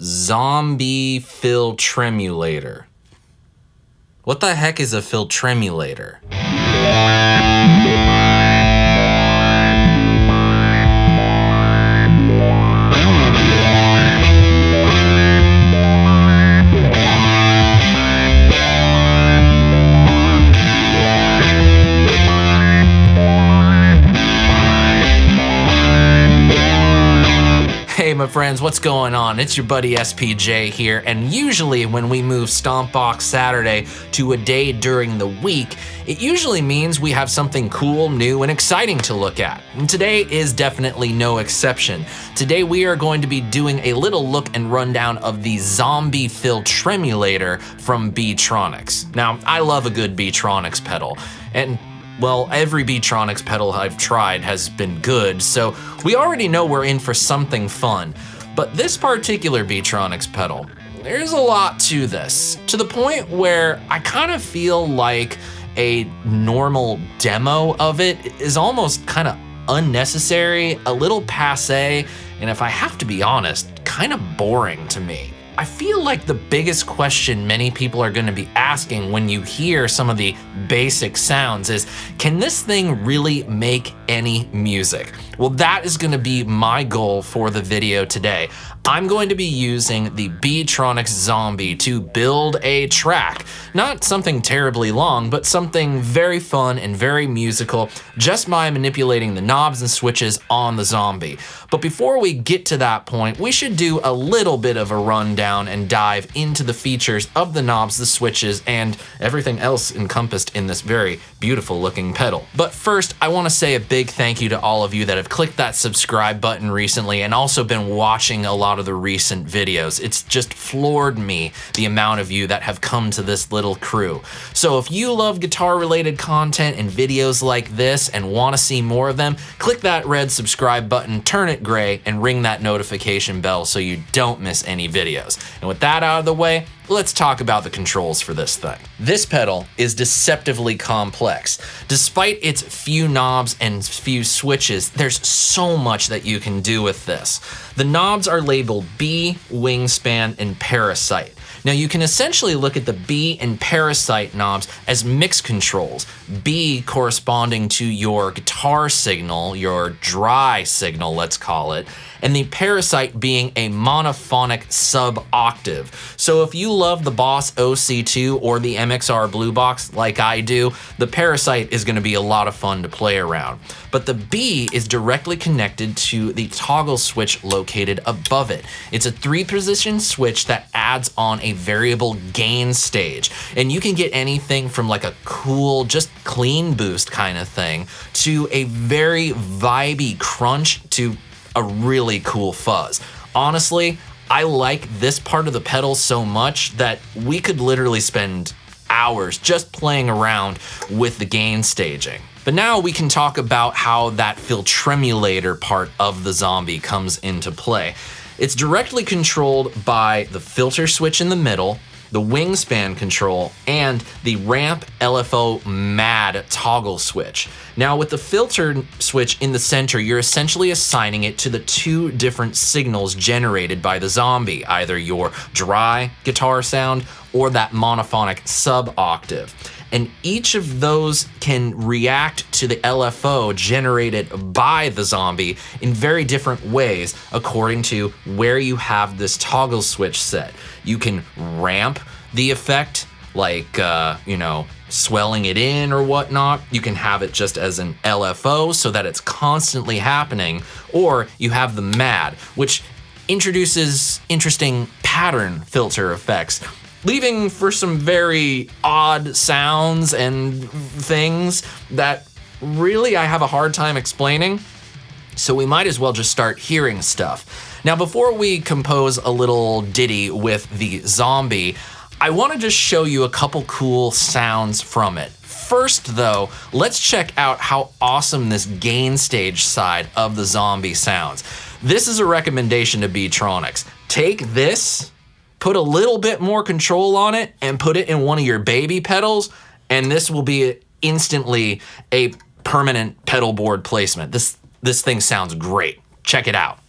Zzombee Filtremulator. What the heck is a Filtremulator? Hey my friends, what's going on? It's your buddy SPJ here, and usually when we move Stompbox Saturday to a day during the week, it usually means we have something cool, new, and exciting to look at. And today is definitely no exception. Today we are going to be doing a little look and rundown of the Zzombee Filtremulator from Beetronics. Now, I love a good Beetronics pedal, and well, every Beetronics pedal I've tried has been good, so we already know we're in for something fun. But this particular Beetronics pedal, there's a lot to this, to the point where I kind of feel like a normal demo of it is almost kind of unnecessary, a little passé, and if I have to be honest, kind of boring to me. I feel like the biggest question many people are going to be asking when you hear some of the basic sounds is, can this thing really make any music? Well, that is going to be my goal for the video today. I'm going to be using the Beetronics Zzombee to build a track. Not something terribly long, but something very fun and very musical, just by manipulating the knobs and switches on the Zzombee. But before we get to that point, we should do a little bit of a rundown and dive into the features of the knobs, the switches, and everything else encompassed in this very beautiful looking pedal. But first, I want to say a big thank you to all of you that have clicked that subscribe button recently and also been watching a lot of the recent videos. It's just floored me, the amount of you that have come to this little crew. So if you love guitar related content and videos like this and want to see more of them, click that red subscribe button, turn it gray, and ring that notification bell so you don't miss any videos. And with that out of the way, let's talk about the controls for this thing. This pedal is deceptively complex. Despite its few knobs and few switches, there's so much that you can do with this. The knobs are labeled B, Wingspan, and Parasite. Now you can essentially look at the B and Parasite knobs as mix controls. B corresponding to your guitar signal, your dry signal, let's call it, and the Parasite being a monophonic sub-octave. So if you love the Boss OC2 or the MXR Blue Box like I do, the Parasite is going to be a lot of fun to play around. But the B is directly connected to the toggle switch located above it. It's a 3-position switch that adds on a variable gain stage. And you can get anything from like a cool, just clean boost kind of thing to a very vibey crunch to a really cool fuzz. Honestly, I like this part of the pedal so much that we could literally spend hours just playing around with the gain staging. But now we can talk about how that Filtremulator part of the Zzombee comes into play. It's directly controlled by the filter switch in the middle, the wingspan control, and the ramp LFO MAD toggle switch. Now with the filter switch in the center, you're essentially assigning it to the 2 different signals generated by the Zzombee, either your dry guitar sound or that monophonic sub-octave. And each of those can react to the LFO generated by the Zzombee in very different ways according to where you have this toggle switch set. You can ramp the effect, like, swelling it in or whatnot. You can have it just as an LFO so that it's constantly happening, or you have the MAD, which introduces interesting pattern filter effects, leaving for some very odd sounds and things that really I have a hard time explaining. So we might as well just start hearing stuff. Now, before we compose a little ditty with the Zzombee, I want to just show you a couple cool sounds from it. First though, let's check out how awesome this gain stage side of the Zzombee sounds. This is a recommendation to Beetronics. Take this, put a little bit more control on it, and put it in one of your baby pedals, and this will be instantly a permanent pedal board placement. This thing sounds great. Check it out.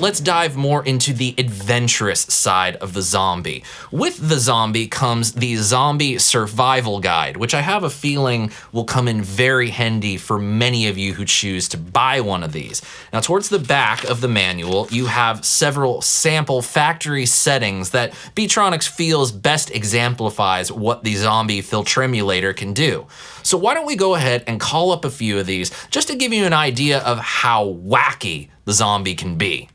Let's dive more into the adventurous side of the zombie. With the zombie comes the Zombie Survival Guide, which I have a feeling will come in very handy for many of you who choose to buy one of these. Now, towards the back of the manual, you have several sample factory settings that Beetronics feels best exemplifies what the Zzombee Filtremulator can do. So why don't we go ahead and call up a few of these just to give you an idea of how wacky the zombie can be.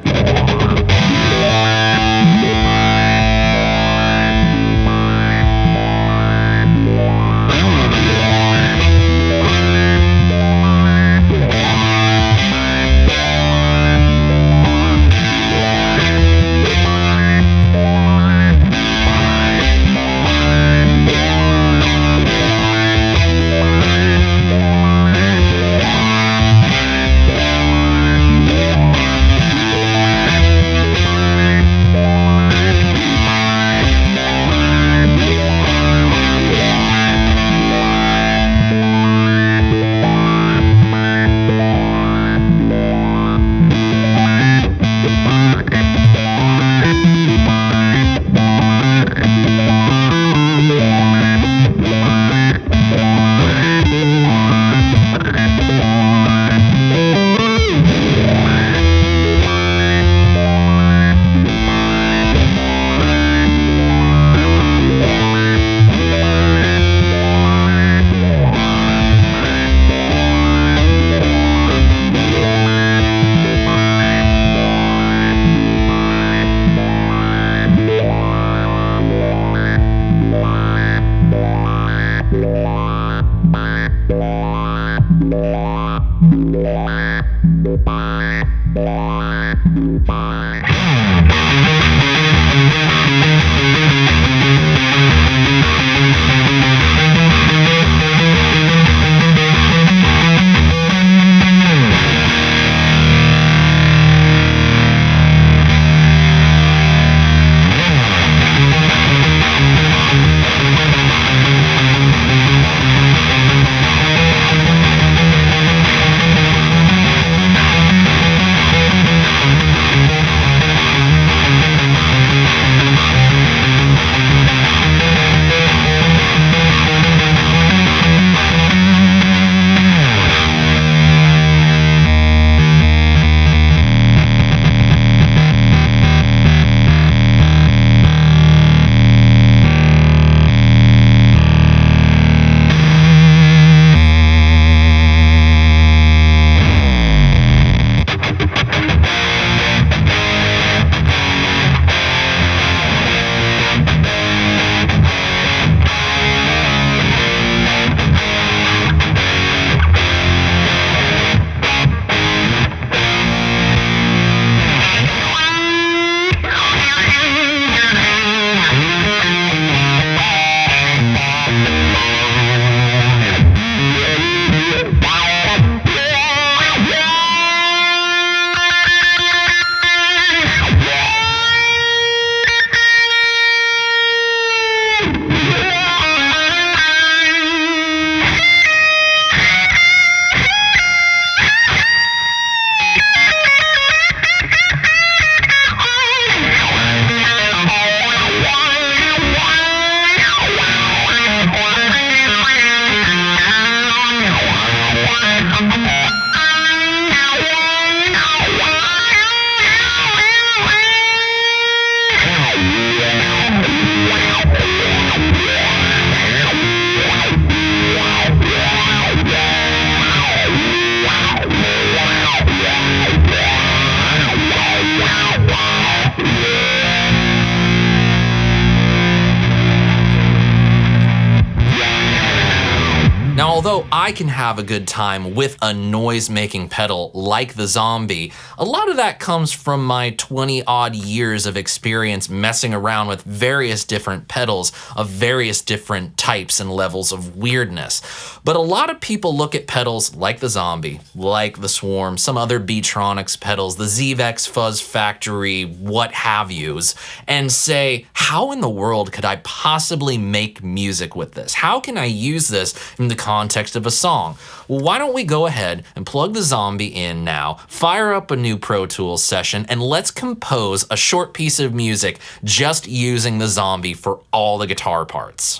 I can have a good time with a noise-making pedal like the Zzombee, a lot of that comes from my 20-odd years of experience messing around with various different pedals of various different types and levels of weirdness. But a lot of people look at pedals like the Zzombee, like the Swarm, some other Beetronics pedals, the Zvex, Fuzz Factory, what have yous, and say, how in the world could I possibly make music with this? How can I use this in the context of a song? Well, why don't we go ahead and plug the Zzombee in now, fire up a new Pro Tools session, and let's compose a short piece of music just using the Zzombee for all the guitar parts.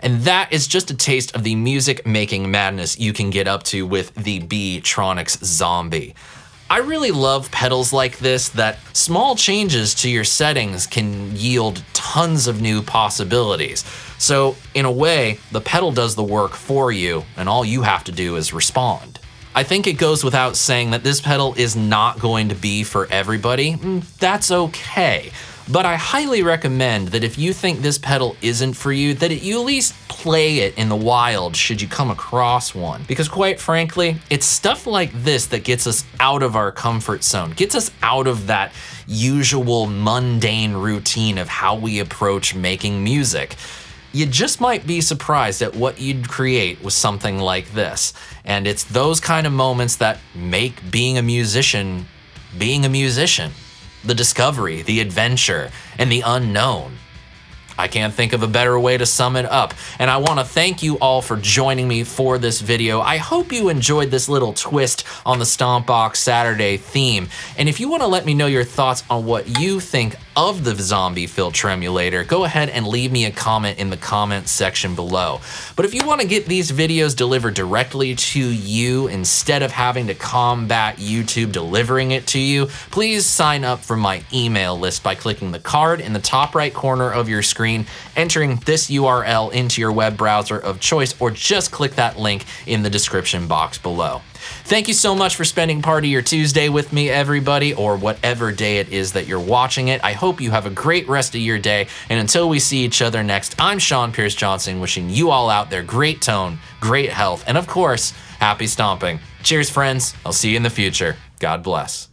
And that is just a taste of the music making madness you can get up to with the Beetronics Zzombee. I really love pedals like this that small changes to your settings can yield tons of new possibilities. So in a way, the pedal does the work for you and all you have to do is respond. I think it goes without saying that this pedal is not going to be for everybody. That's okay. But I highly recommend that if you think this pedal isn't for you, that you at least play it in the wild should you come across one. Because quite frankly, it's stuff like this that gets us out of our comfort zone, gets us out of that usual mundane routine of how we approach making music. You just might be surprised at what you'd create with something like this. And it's those kind of moments that make being a musician. The discovery, the adventure, and the unknown. I can't think of a better way to sum it up. And I want to thank you all for joining me for this video. I hope you enjoyed this little twist on the Stompbox Saturday theme. And if you want to let me know your thoughts on what you think of the Zzombee Filtremulator, go ahead and leave me a comment in the comment section below. But if you want to get these videos delivered directly to you instead of having to combat YouTube delivering it to you, please sign up for my email list by clicking the card in the top right corner of your screen, entering this URL into your web browser of choice, or just click that link in the description box below. Thank you so much for spending part of your Tuesday with me, everybody, or whatever day it is that you're watching it. I hope you have a great rest of your day, and until we see each other next, I'm Sean Pierce Johnson, wishing you all out there great tone, great health, and of course, happy stomping. Cheers, friends. I'll see you in the future. God bless.